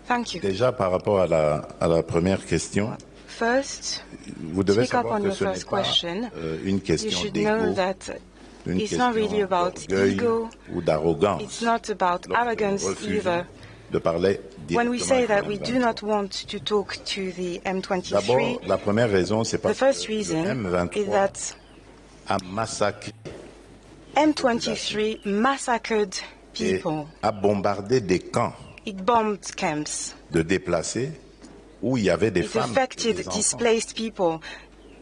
Thank you. Déjà, par rapport à la première question, First, vous devez speak up savoir on que your ce n'est first pas question. une You question should know d'ego, that une it's not really question about d'orgueil ego. ou d'arrogance. It's not about Lorsque nous arrogance refusons either. de parler When we directement say avec that le we do M23. not want to talk to the M23, D'abord, la première raison, c'est the parce first que le reason is M23 that a massacré M23 massacred et people. a bombardé des camps It bombed camps. de déplacés où il y avait des It femmes et affected des enfants. displaced people.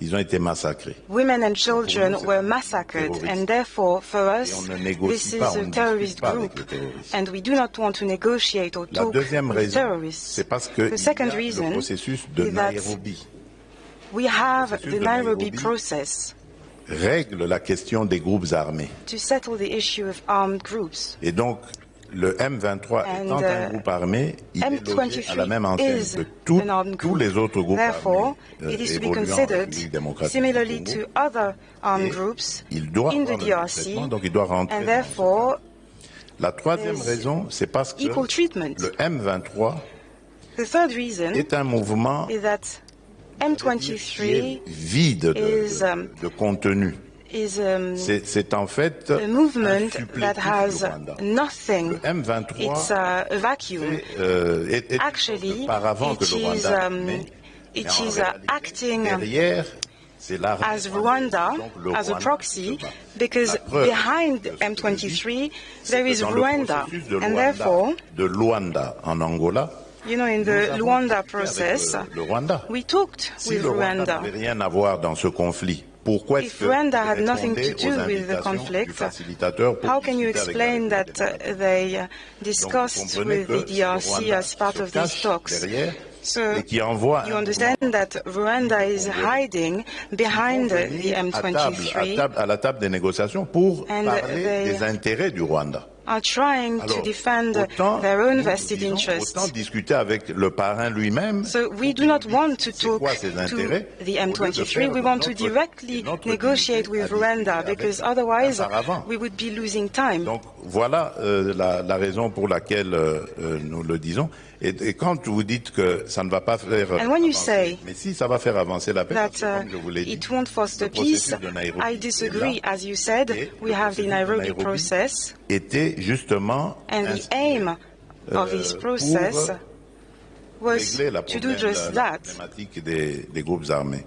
Ils ont été massacrés. Women and children were massacred, and therefore, for Et us, on ne this négocie is pas, on a ne terrorist discute pas avec group, les terroristes. and we do not want to negotiate or La talk deuxième with raison, terrorists. c'est parce qu'il The y second a reason le processus de is that Nairobi we have processus the de Nairobi Nairobi process règle la question des groupes armés. to settle the issue of armed groups. Et donc, le M23 étant un groupe armé, il est logé à la même enseigne is que an armed tous group. les autres groupes Therefore, armés it is to be évoluant en considered République démocratique similarly du Congo. to other armed Et groups il doit in the avoir le même DRC, traitement, donc il doit rentrer and dans therefore, La troisième there's raison, c'est parce que equal treatment. le M23 The third reason est un mouvement is that qui est M23 vide de contenu. is C'est en fait a movement un supplétif that has du Rwanda. nothing. Le M23 It's a vacuum. est Actually, auparavant que le Rwanda. it is acting Derrière, c'est l'armée as Rwanda, donc le as a Rwanda proxy, se bat. because La preuve behind de ce que je M23, c'est there que is dans le Rwanda. processus de And Luanda, therefore, de Luanda en Angola, you know, in nous the avons Luanda discuté avec process, le Rwanda. we talked Si with le Rwanda Rwanda. n'avait rien à voir dans ce conflit, pourquoi est-ce If que Rwanda vous had nothing to répondez do aux with the invitations du conflict, facilitateur pour how can you discuter avec la explain that République they Donc, discussed vous comprenez with que the c'est le DRC Rwanda as part qui se of these cache talks? derrière So et qui envoie you un understand that Rwanda is hiding behind the M23 à la table des négociations pour And parler they des intérêts du Rwanda. are trying to Alors, defend autant, their own nous vested disons, interests. autant discuter avec le parrain lui-même. So we do not want to C'est quoi talk ses to intérêts the au lieu de M23. faire We de want to notre- directly de notre negotiate dignité with à discuter Rwanda, avec because un otherwise paravent. we would be losing time. Donc voilà la raison pour laquelle nous le disons. Et quand vous dites que ça ne va pas faire And when you avancer, say mais si ça va faire avancer la paix, parce that que comme je vous l'ai dit, it won't foster le processus peace, de Nairobi I est disagree. là. As you said, Et we le have the processus de Nairobi Nairobi process, était justement and the inspiré, aim of this process pour was régler to do just la that. problématique des groupes armés.